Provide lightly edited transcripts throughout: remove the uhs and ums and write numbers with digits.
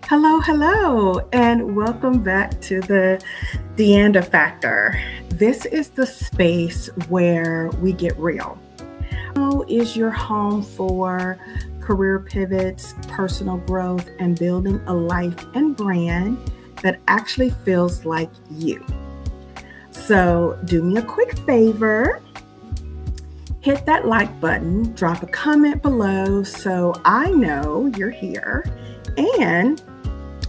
Hello, hello, and welcome back to the DeAnda Factor. This is the space where we get real. Is your home for career pivots, personal growth, and building a life and brand that actually feels like you. So, do me a quick favor. Hit that like button, drop a comment below so I know you're here, and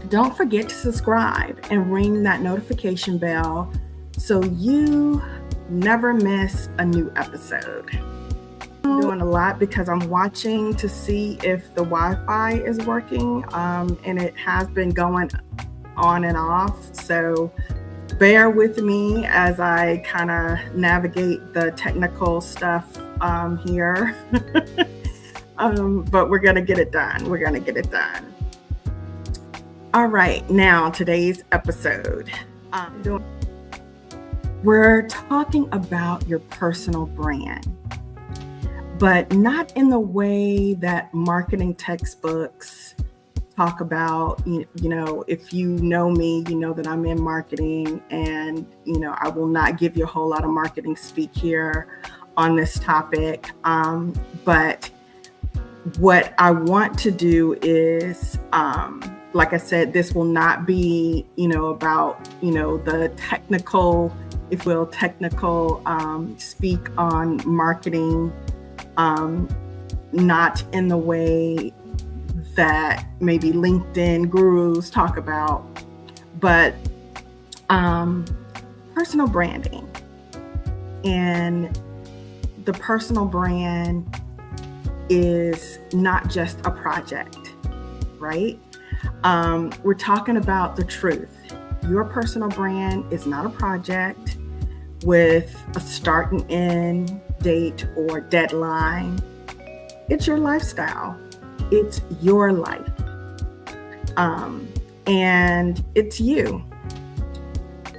don't forget to subscribe and ring that notification bell so you never miss a new episode. I'm doing a lot because I'm watching to see if the Wi-Fi is working, and it has been going on and off. So bear with me as I kind of navigate the technical stuff here. But we're going to get it done. We're going to get it done. All right, now today's episode. We're talking about your personal brand, but not in the way that marketing textbooks talk about. You know, if you know me, you know that I'm in marketing, and, you know, I will not give you a whole lot of marketing speak here on this topic. But what I want to do is, like I said, this will not be, about, the technical, if will, technical speak on marketing, not in the way that maybe LinkedIn gurus talk about, but personal branding. And the personal brand is not just a project, right? We're talking about the truth. Your personal brand is not a project with a start and end date or deadline. It's your lifestyle. It's your life. And it's you.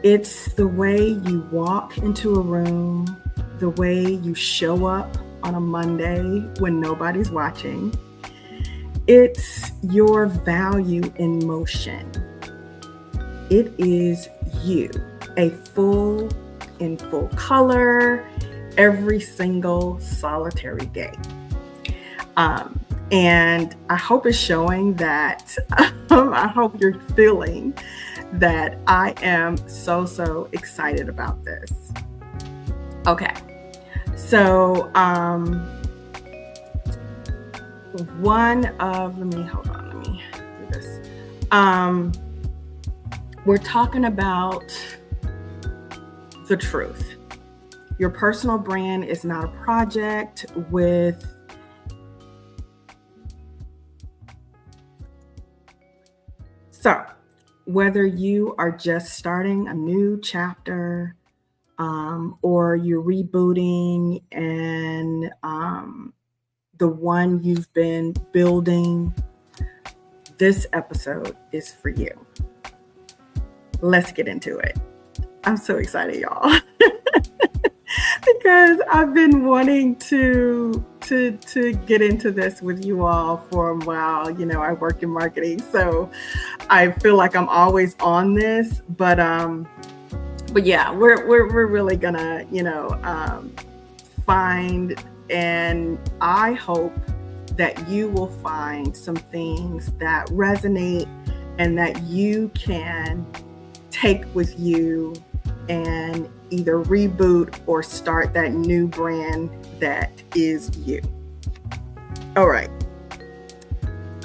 It's the way you walk into a room, the way you show up on a Monday when nobody's watching. It's your value in motion. It is you, in full color, every single solitary day. And I hope it's showing that, I hope you're feeling that I am so excited about this. Okay, so, let me do this. We're talking about the truth. Your personal brand is not a project with So whether you are just starting a new chapter, or you're rebooting and the one you've been building, this episode is for you. Let's get into it. I'm so excited, y'all, because I've been wanting to get into this with you all for a while. You know, I work in marketing, so I feel like I'm always on this, but yeah, we're really gonna, find, and I hope that you will find some things that resonate and that you can take with you and either reboot or start that new brand that is you. All right.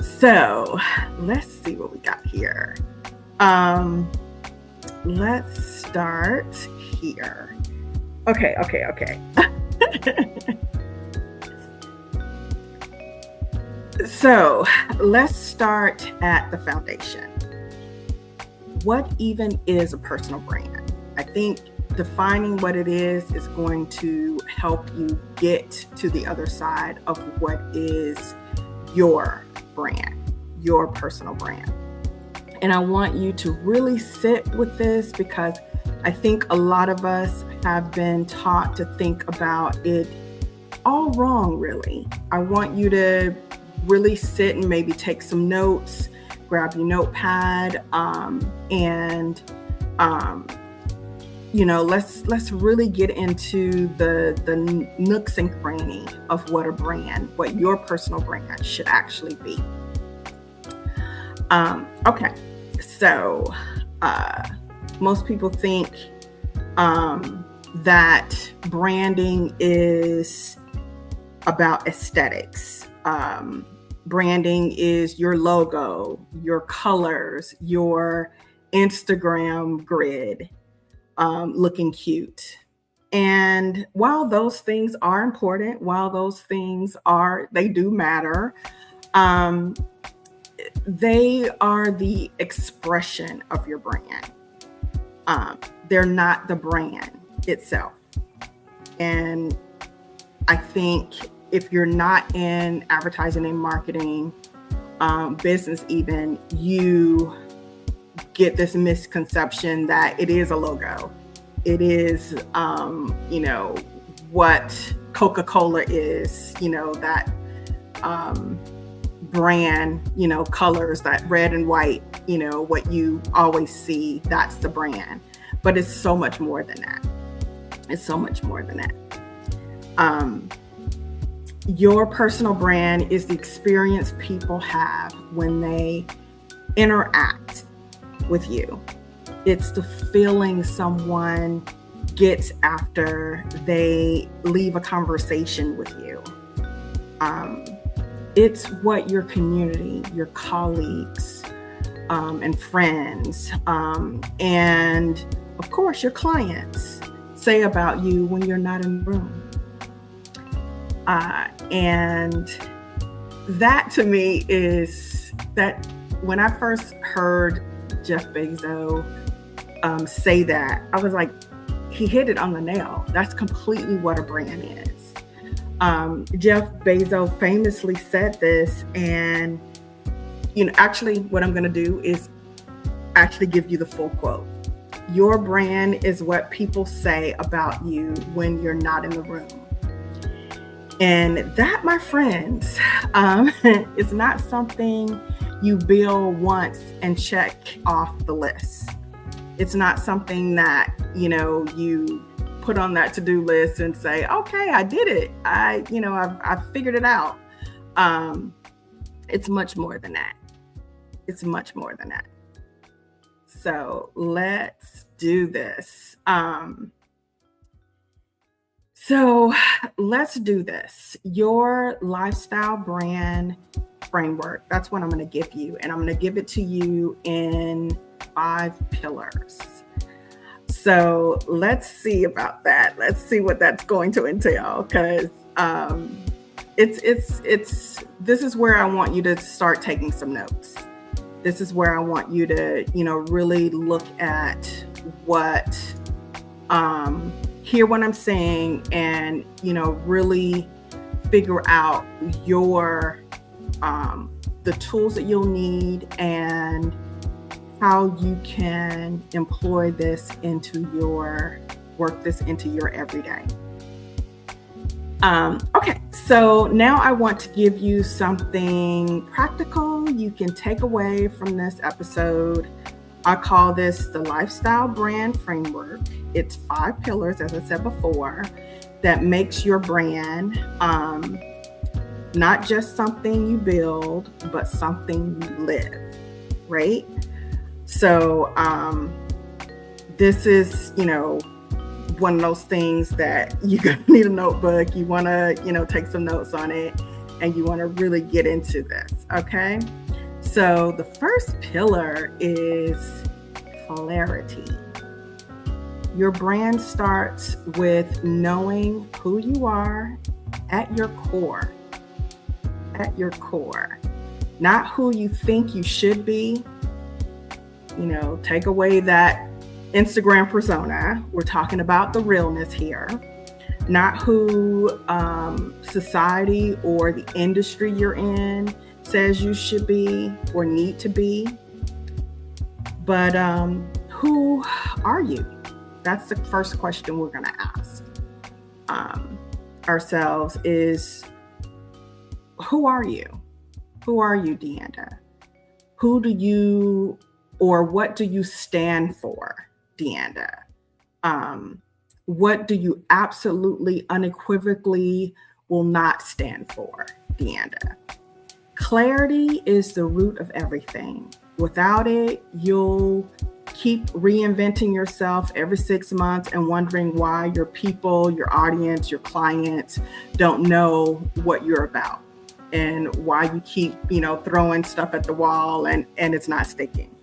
So let's see what we got here. Let's start here. Okay. So let's start at the foundation. What even is a personal brand? I think defining what it is going to help you get to the other side of what is your brand, your personal brand. And I want you to really sit with this, because I think a lot of us have been taught to think about it all wrong, really. I want you to really sit and maybe take some notes, grab your notepad, and let's really get into the nooks and crannies of what your personal brand should actually be. Okay, so most people think that branding is about aesthetics. Branding is your logo, your colors, your Instagram grid, looking cute. And while those things are important, they do matter, they are the expression of your brand. They're not the brand itself. And I think if you're not in advertising and marketing, business even, you get this misconception that it is a logo. It is, what Coca-Cola is, that brand, colors, that red and white, what you always see, that's the brand. But it's so much more than that. Your personal brand is the experience people have when they interact with you. It's the feeling someone gets after they leave a conversation with you. It's what your community, your colleagues, and friends, and of course your clients say about you when you're not in the room. And that to me is that when I first heard Jeff Bezos say that, I was like, he hit it on the nail. That's completely what a brand is. Jeff Bezos famously said this, and actually what I'm going to do is actually give you the full quote. Your brand is what people say about you when you're not in the room. And that, my friends, is not something you build once and check off the list. It's not something that, you put on that to-do list and say, okay, I did it. I figured it out. It's much more than that. So let's do this. So let's do this. Your lifestyle brand framework. That's what I'm going to give you. And I'm going to give it to you in 5 pillars. So let's see about that. Let's see what that's going to entail, because this is where I want you to start taking some notes. This is where I want you to, really look at what, hear what I'm saying, and, really figure out your, the tools that you'll need and how you can employ this work this into your everyday. Okay, so now I want to give you something practical you can take away from this episode. I call this the lifestyle brand framework. It's 5 pillars, as I said before, that makes your brand not just something you build, but something you live, right? So this is, one of those things that you're going to need a notebook. You want to, take some notes on it, and you want to really get into this, okay? So the first pillar is clarity. Your brand starts with knowing who you are at your core. Not who you think you should be. Take away that Instagram persona. We're talking about the realness here, not who society or the industry you're in says you should be or need to be, but who are you? That's the first question we're going to ask ourselves is, who are you? Who are you, DeAnda? Who do you, or what do you stand for, DeAnda? What do you absolutely, unequivocally will not stand for, DeAnda? Clarity is the root of everything. Without it, you'll keep reinventing yourself every 6 months and wondering why your people, your audience, your clients don't know what you're about and why you keep, throwing stuff at the wall and it's not sticking.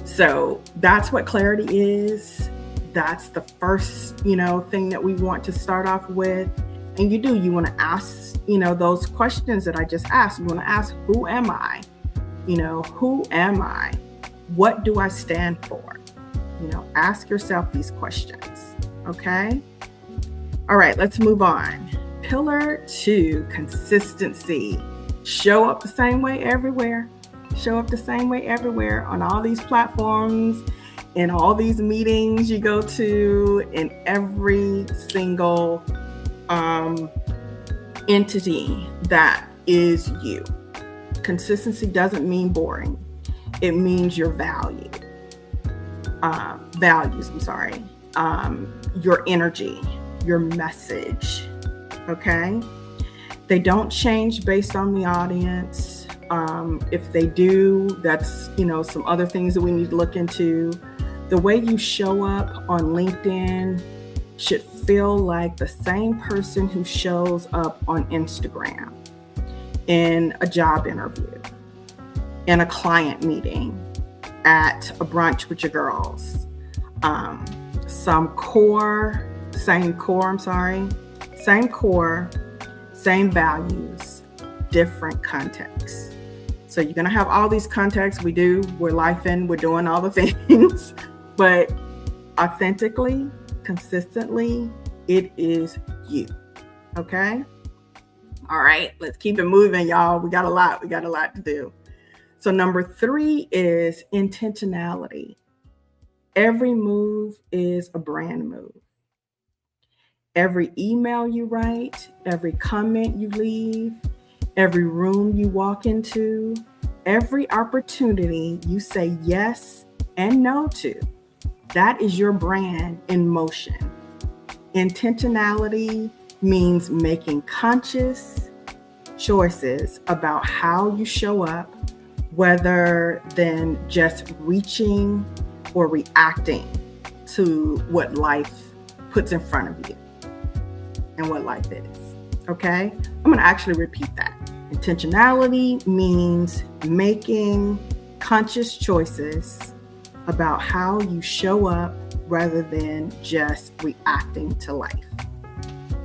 So that's what clarity is. That's the first, thing that we want to start off with. And you want to ask, those questions that I just asked. You want to ask, who am I? Who am I? What do I stand for? Ask yourself these questions. Okay. All right, let's move on. Pillar 2, consistency. Show up the same way everywhere. Show up the same way everywhere on all these platforms, in all these meetings you go to, in every single entity that is you. Consistency doesn't mean boring. It means your your energy, your message. Okay. They don't change based on the audience. If they do, that's, some other things that we need to look into. The way you show up on LinkedIn should feel like the same person who shows up on Instagram, in a job interview, in a client meeting, at a brunch with your girls. Same core, same values, different contexts. So you're going to have all these contexts. We're lifing, we're doing all the things, but authentically, consistently, it is you. Okay. All right, let's keep it moving, y'all. We got a lot to do. So number 3 is intentionality. Every move is a brand move. Every email you write, every comment you leave, every room you walk into, every opportunity you say yes and no to, that is your brand in motion. Intentionality means making conscious choices about how you show up, rather than just reaching or reacting to what life puts in front of you and what life is. Okay? I'm going to actually repeat that. Intentionality means making conscious choices about how you show up rather than just reacting to life.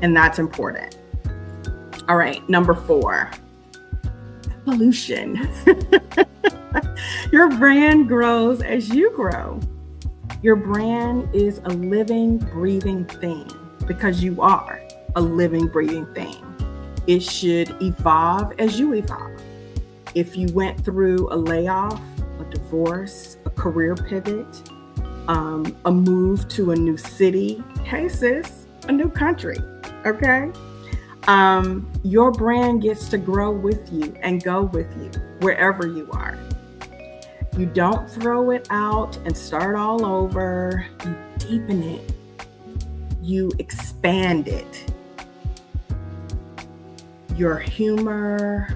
And that's important. All right, number 4, evolution. Your brand grows as you grow. Your brand is a living, breathing thing because you are a living, breathing thing. It should evolve as you evolve. If you went through a layoff, a divorce, a career pivot, a move to a new city, hey sis, a new country, okay? Your brand gets to grow with you and go with you wherever you are. You don't throw it out and start all over. You deepen it. You expand it. Your humor,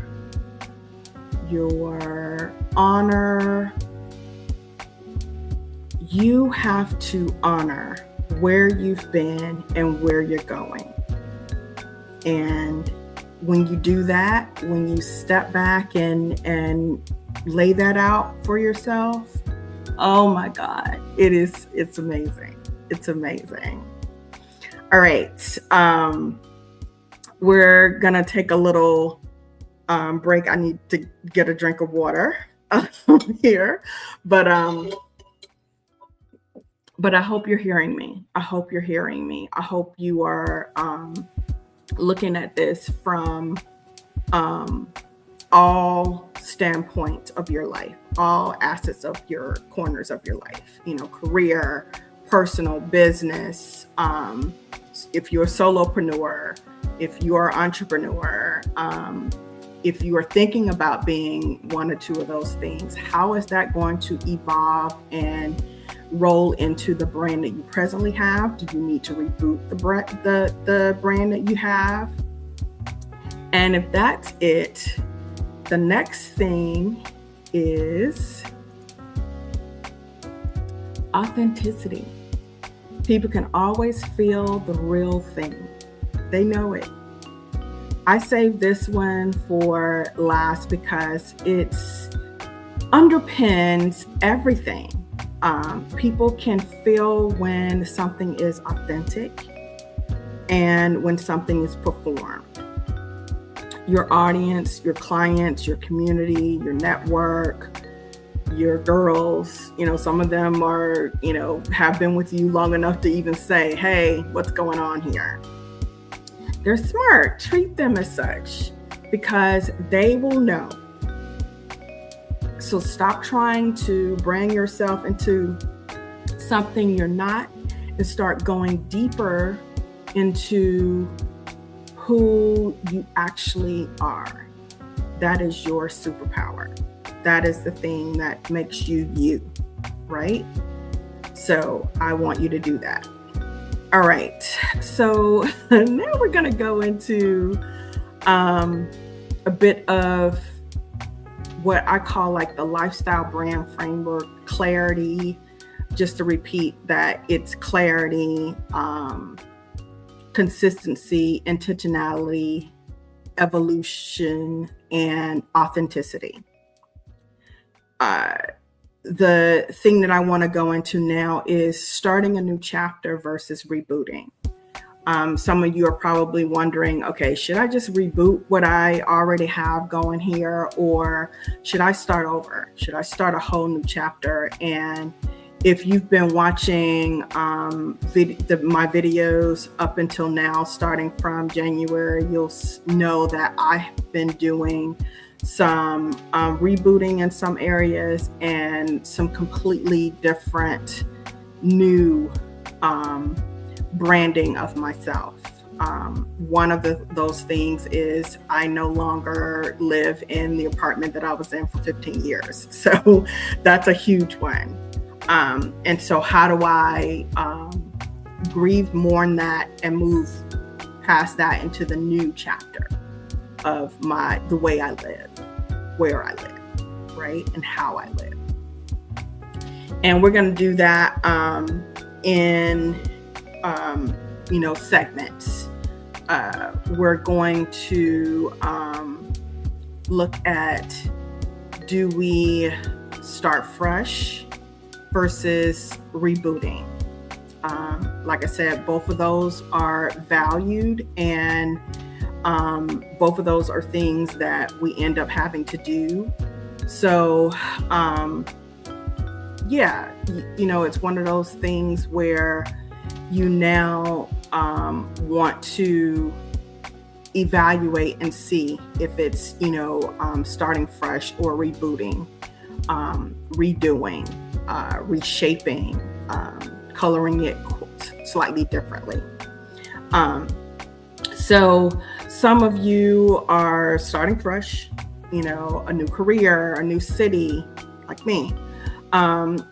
your honor. You have to honor where you've been and where you're going. And when you do that, when you step back and lay that out for yourself, oh my God, it's amazing. It's amazing. All right. We're going to take a little break. I need to get a drink of water here, but I hope you're hearing me. I hope you're hearing me. I hope you are looking at this from all standpoints of your life, all assets of your corners of your life, career, personal, business. If you're a solopreneur, if you're an entrepreneur, if you are thinking about being one or two of those things, how is that going to evolve and roll into the brand that you presently have? Do you need to reboot the brand that you have? And if that's it, the next thing is authenticity. People can always feel the real thing. They know it. I saved this one for last because it underpins everything. People can feel when something is authentic and when something is performed. Your audience, your clients, your community, your network, your girls, some of them are, have been with you long enough to even say, hey, what's going on here? They're smart. Treat them as such because they will know. So stop trying to bring yourself into something you're not and start going deeper into who you actually are. That is your superpower. That is the thing that makes you you, right? So I want you to do that. All right. So now we're going to go into a bit of what I call like the lifestyle brand framework, clarity. Just to repeat that, it's clarity, consistency, intentionality, evolution, and authenticity. The thing that I want to go into now is starting a new chapter versus rebooting. Some of you are probably wondering, okay, should I just reboot what I already have going here, or should I start over? Should I start a whole new chapter? And if you've been watching my videos up until now, starting from January, you'll know that I've been doing some rebooting in some areas and some completely different new branding of myself. One of those things is I no longer live in the apartment that I was in for 15 years. So that's a huge one. And so how do I grieve, mourn that, and move past that into the new chapter of the way I live, where I live, right? And how I live. And we're going to do that in segments. We're going to look at, do we start fresh versus rebooting? Like I said, both of those are valued, and both of those are things that we end up having to do. So it's one of those things where you now want to evaluate and see if it's starting fresh or rebooting, redoing, reshaping, coloring it slightly differently. So some of you are starting fresh, a new career, a new city, like me,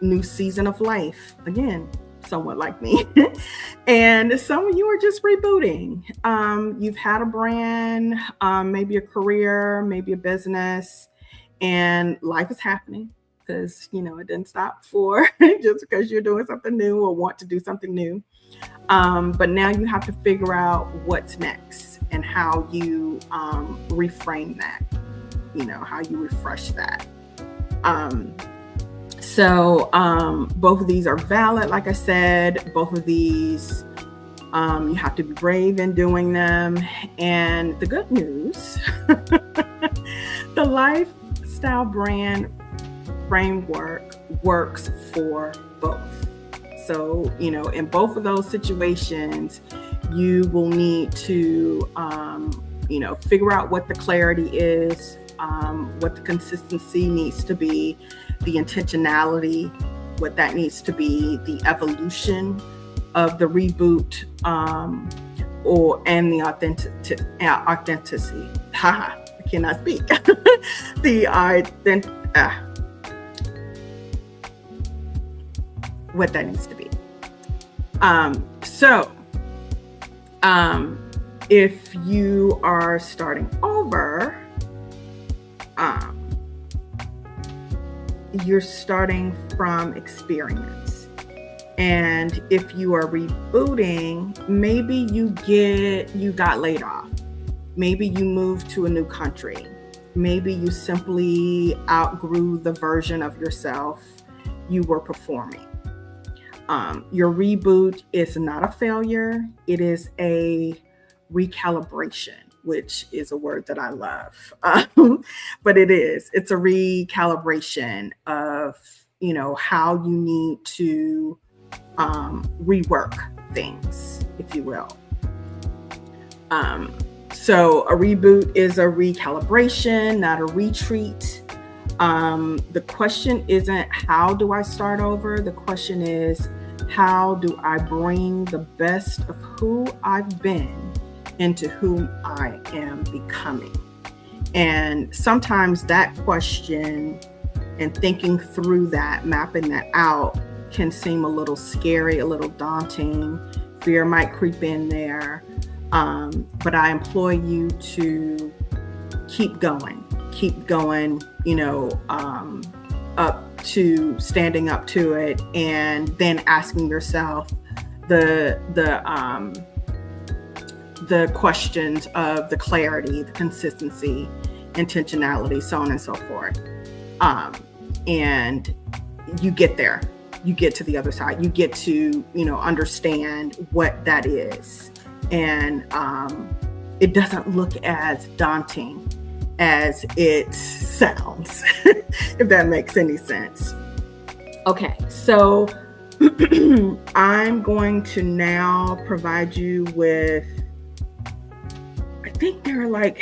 new season of life, again, somewhat like me. And some of you are just rebooting. You've had a brand, maybe a career, maybe a business, and life is happening. Because, it didn't stop for just because you're doing something new or want to do something new. But now you have to figure out what's next and how you reframe that, how you refresh that. So both of these are valid. Like I said, both of these, you have to be brave in doing them. And the good news, the lifestyle brand framework works for both. So, in both of those situations, you will need to, figure out what the clarity is, what the consistency needs to be, the intentionality, what that needs to be, the evolution of the reboot, and the authenticity. I cannot speak. What that needs to be. If you are starting over, you're starting from experience. And if you are rebooting, maybe you got laid off. Maybe you moved to a new country. Maybe you simply outgrew the version of yourself you were performing. Your reboot is not a failure. It is a recalibration, which is a word that I love. But it's a recalibration of, how you need to rework things, if you will. So a reboot is a recalibration, not a retreat. The question isn't how do I start over? The question is, how do I bring the best of who I've been into who I am becoming? And sometimes that question and thinking through that, mapping that out, can seem a little scary, a little daunting. Fear might creep in there. But I implore you to keep going, up to standing up to it, and then asking yourself the questions of the clarity, the consistency, intentionality, so on and so forth. And you get there. You get to the other side. You get to, understand what that is. And it doesn't look as daunting as it sounds, if that makes any sense. Okay, so I'm going to now provide you with, I think there are like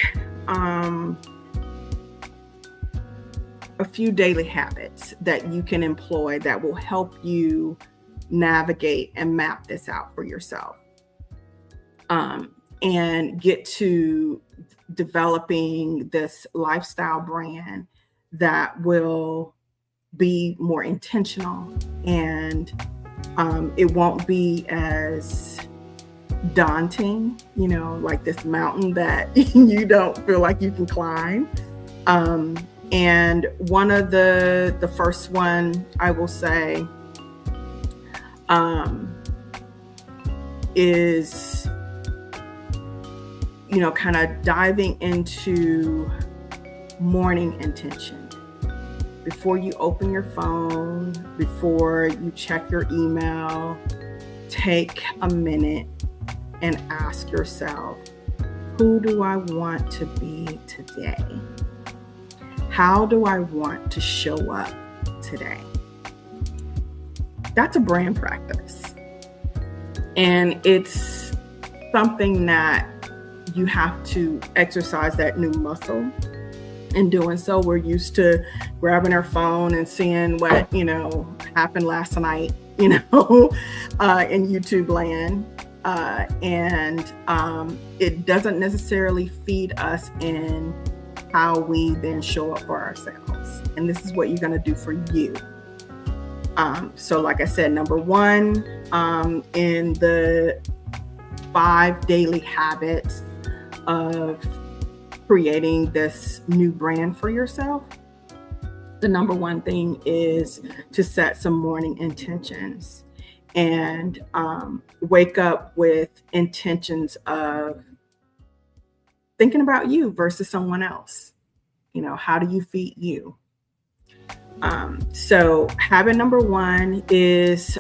a few daily habits that you can employ that will help you navigate and map this out for yourself. And get to developing this lifestyle brand that will be more intentional, and it won't be as daunting, like this mountain that you don't feel like you can climb. And one of the first one I will say is, kind of diving into morning intention. Before you open your phone, before you check your email, take a minute and ask yourself, who do I want to be today? How do I want to show up today? That's a brand practice. And it's something that you have to exercise that new muscle. In doing so, we're used to grabbing our phone and seeing what, happened last night, in YouTube land. And it doesn't necessarily feed us in how we then show up for ourselves. And this is what you're going to do for you. So like I said, number one, in the 5 daily habits of creating this new brand for yourself, the number one thing is to set some morning intentions and wake up with intentions of thinking about you versus someone else. How do you feed you? So habit number one is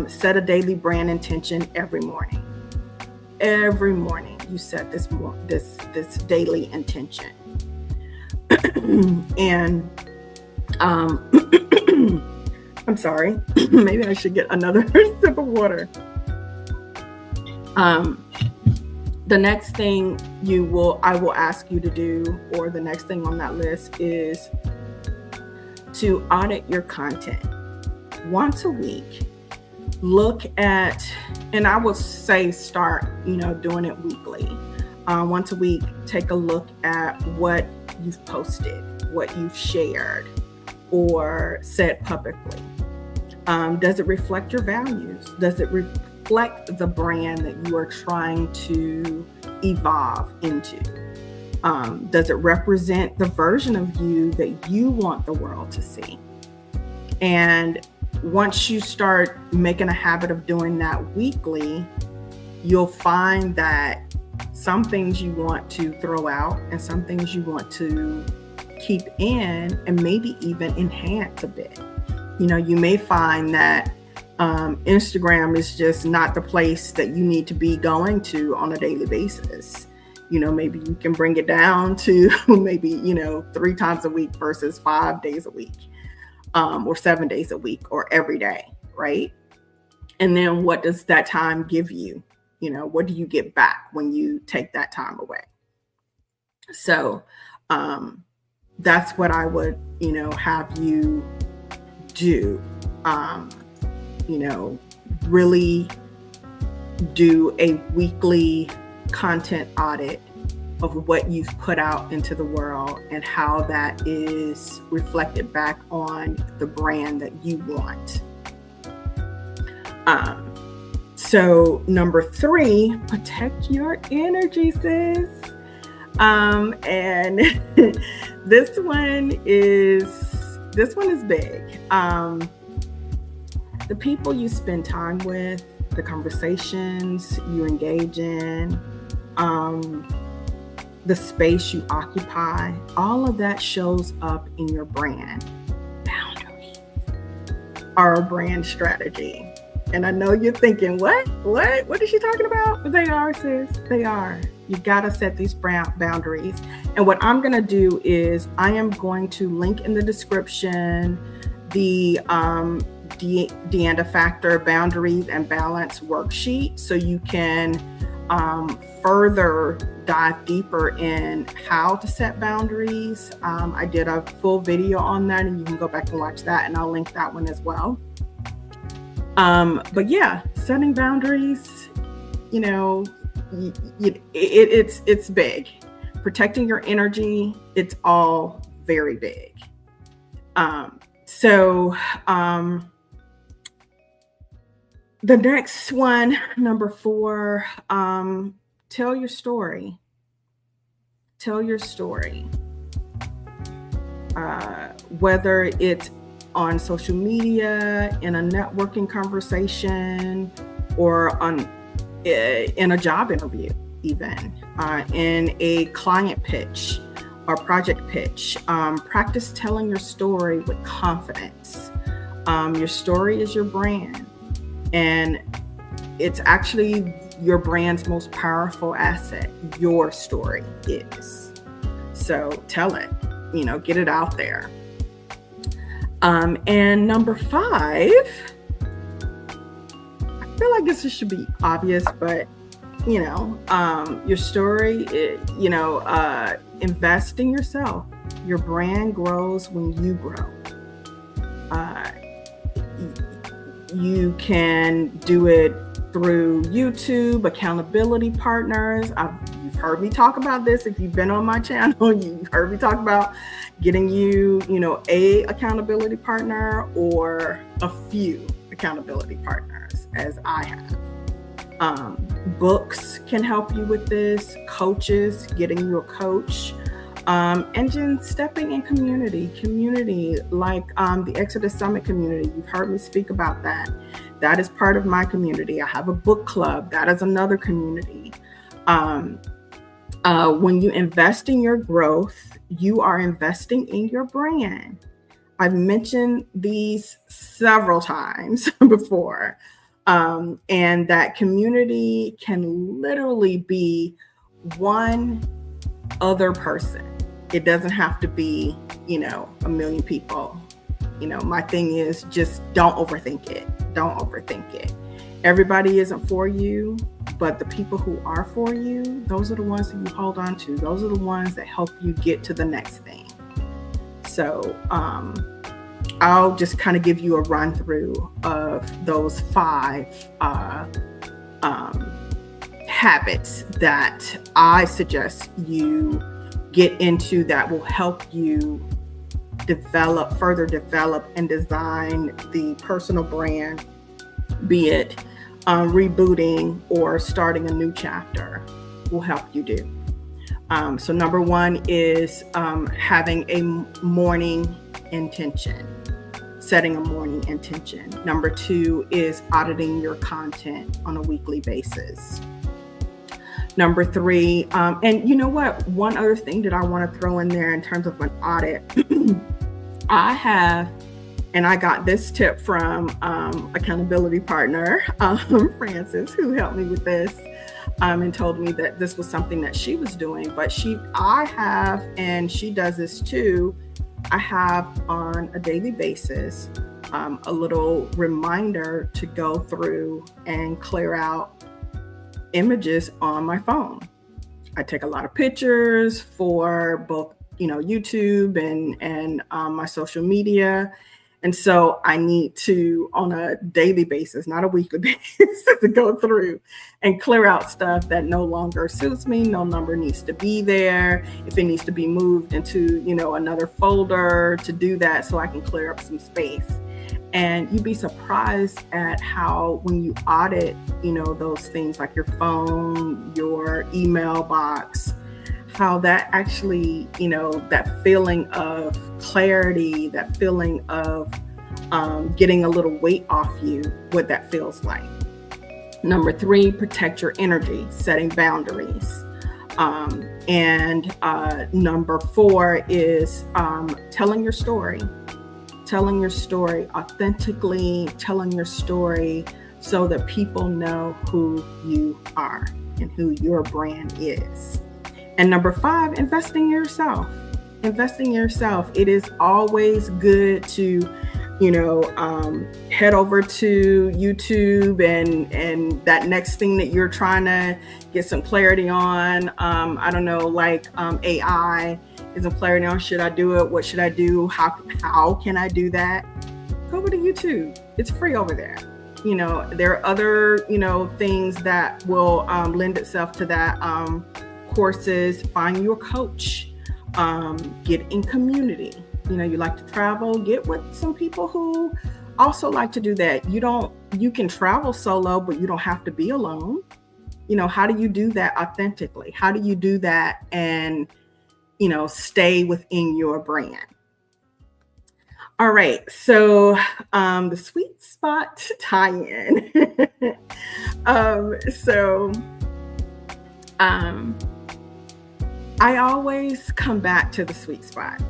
set a daily brand intention every morning. Every morning you set this daily intention. And I'm sorry, maybe I should get another sip of water. The next thing I will ask you to do, or the next thing on that list, is to audit your content once a week. Look at, and I would say start, doing it weekly. Once a week, take a look at what you've posted, what you've shared or said publicly? Does it reflect your values? Does it reflect the brand that you are trying to evolve into? Does it represent the version of you that you want the world to see? And once you start making a habit of doing that weekly, you'll find that some things you want to throw out and some things you want to keep in and maybe even enhance a bit. You may find that Instagram is just not the place that you need to be going to on a daily basis. Maybe you can bring it down to maybe, 3 times a week versus 5 days a week, or 7 days a week, or every day, right? And then what does that time give you? What do you get back when you take that time away? So that's what I would, have you do. Really do a weekly content audit of what you've put out into the world and how that is reflected back on the brand that you want. So number 3, protect your energy, sis. And this one is big. The people you spend time with, the conversations you engage in, the space you occupy, all of that shows up in your brand. Boundaries are a brand strategy. And I know you're thinking, what is she talking about? But they are, sis. They are. You got to set these boundaries. And what I'm going to do is I am going to link in the description the DeAnda Factor Boundaries and Balance worksheet, so you can further dive deeper in how to set boundaries. I did a full video on that, and you can go back and watch that, and I'll link that one as well. But yeah, setting boundaries, it's big. Protecting your energy, it's all very big. The next one, number 4, tell your story. Tell your story. Whether it's on social media, in a networking conversation, or in a job interview, even in a client pitch or project pitch. Practice telling your story with confidence. Your story is your brand, and it's actually your brand's most powerful asset. Your story is. So tell it, get it out there. And number 5, I feel like this should be obvious, but your story, invest in yourself. Your brand grows when you grow. You can do it through YouTube, accountability partners. You've heard me talk about this. If you've been on my channel, you've heard me talk about getting you, a accountability partner or a few accountability partners, as I have. Books can help you with this, coaches, getting you a coach, and then stepping in community like the Exodus Summit community. You've heard me speak about that. That is part of my community. I have a book club. That is another community. When you invest in your growth, you are investing in your brand. I've mentioned these several times before. And that community can literally be one other person. It doesn't have to be, a million people. My thing is just don't overthink it. Don't overthink it. Everybody isn't for you, but the people who are for you, those are the ones that you hold on to. Those are the ones that help you get to the next thing. So I'll just kind of give you a run through of those 5 habits that I suggest you get into that will help you further develop and design the personal brand, be it rebooting or starting a new chapter, will help you do. So number one is having a morning intention, setting a morning intention. Number two is auditing your content on a weekly basis. Number three, and you know what? One other thing that I want to throw in there in terms of an audit, I have, and I got this tip from accountability partner, Frances, who helped me with this and told me that this was something that she was doing. But I have, and she does this too, I have on a daily basis a little reminder to go through and clear out images on my phone. I take a lot of pictures for both, YouTube and my social media. And so I need to, on a daily basis, not a weekly basis, to go through and clear out stuff that no longer suits me, no longer needs to be there. If it needs to be moved into, another folder, to do that so I can clear up some space. And you'd be surprised at how when you audit, those things like your phone, your email box, how that actually, that feeling of clarity, that feeling of getting a little weight off you, what that feels like. Number three, protect your energy, setting boundaries. And number four is telling your story authentically, telling your story so that people know who you are and who your brand is. And number five, investing in yourself. It is always good to, head over to YouTube and that next thing that you're trying to get some clarity on. I don't know, like AI, get some clarity on, should I do it? What should I do? How can I do that? Go over to YouTube. It's free over there. There are other, things that will lend itself to that. Courses, find your coach, get in community. You like to travel, get with some people who also like to do that. You can travel solo, but you don't have to be alone. How do you do that authentically? How do you do that and, stay within your brand? All right. So the sweet spot tie-in. I always come back to the sweet spot,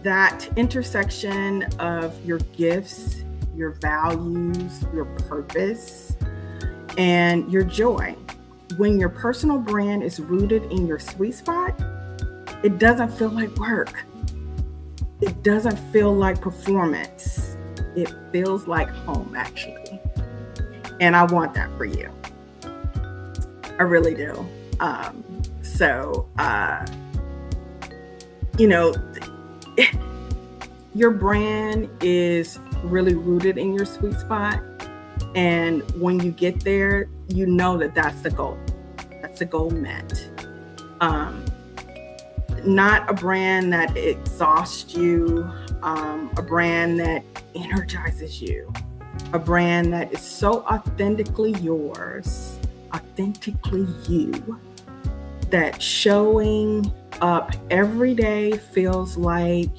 that intersection of your gifts, your values, your purpose, and your joy. When your personal brand is rooted in your sweet spot, it doesn't feel like work. It doesn't feel like performance. It feels like home, actually. And I want that for you. I really do. Your brand is really rooted in your sweet spot. And when you get there, that's the goal. That's the goal met. Not a brand that exhausts you, a brand that energizes you, a brand that is so authentically yours, authentically you, that showing up every day feels like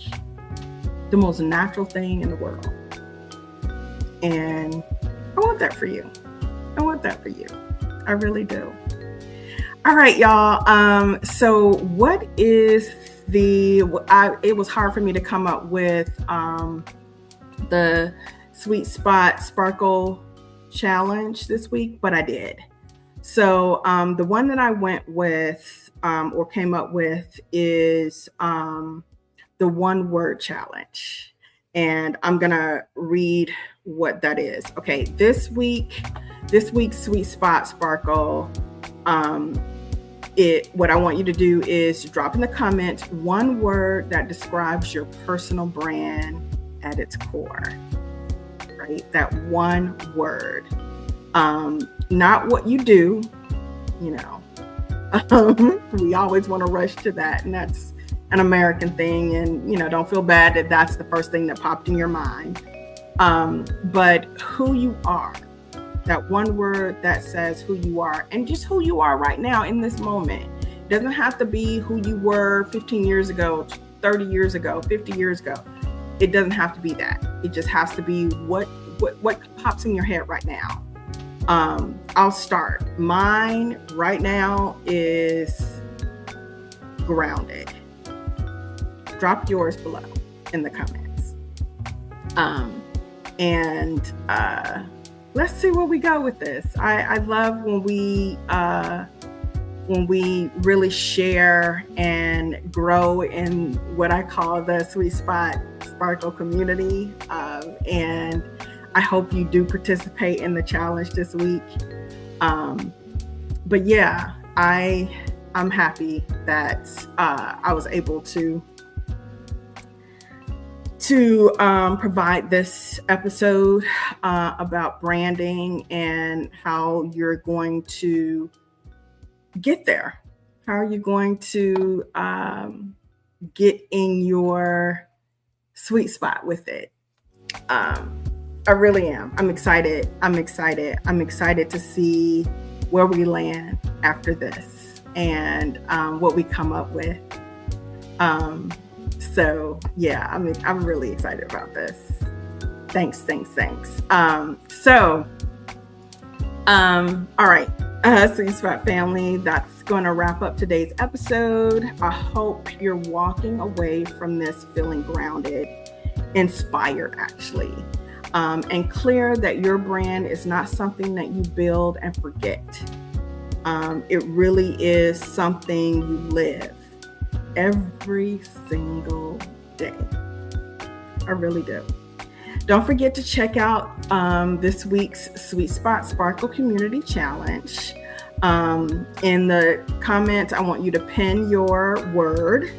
the most natural thing in the world. And I want that for you. I really do. All right, y'all. So what is it was hard for me to come up with the Sweet Spot Sparkle Challenge this week, but I did. So the one that I went with or came up with is the one word challenge. And I'm going to read what that is. Okay, this week's Sweet Spot Sparkle, what I want you to do is drop in the comments one word that describes your personal brand at its core, right? That one word. Not what you do, We always want to rush to that, and that's an American thing. And don't feel bad that that's the first thing that popped in your mind. But who you are, that one word that says who you are, and just who you are right now in this moment. It doesn't have to be who you were 15 years ago, 30 years ago, 50 years ago. It doesn't have to be that. It just has to be what pops in your head right now. I'll start. Mine right now is grounded. Drop yours below in the comments. And let's see where we go with this. I love when we really share and grow in what I call the Sweet Spot Sparkle community. And I hope you do participate in the challenge this week. But yeah, I'm happy that I was able to provide this episode about branding and how you're going to get there. How are you going to get in your sweet spot with it? I really am. I'm excited. I'm excited to see where we land after this and what we come up with. So yeah, I'm really excited about this. Thanks. All right, Sweet Spot family, that's going to wrap up today's episode. I hope you're walking away from this feeling grounded, inspired actually, and clear that your brand is not something that you build and forget. It really is something you live every single day. I really do. Don't forget to check out this week's Sweet Spot Sparkle Community Challenge. In the comments, I want you to pin your word.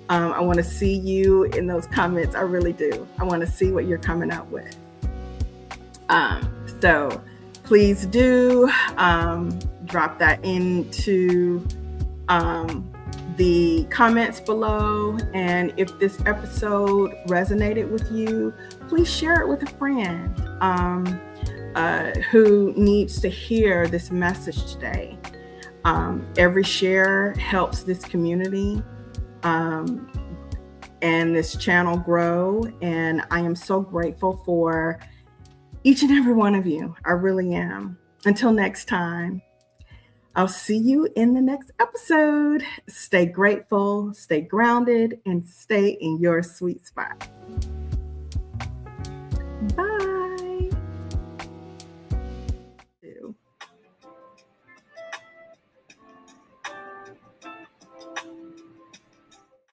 I want to see you in those comments. I really do. I want to see what you're coming up with. So please do drop that into the comments below. And if this episode resonated with you, please share it with a friend who needs to hear this message today. Every share helps this community and this channel grow. And I am so grateful for each and every one of you. I really am. Until next time, I'll see you in the next episode. Stay grateful, stay grounded, and stay in your sweet spot.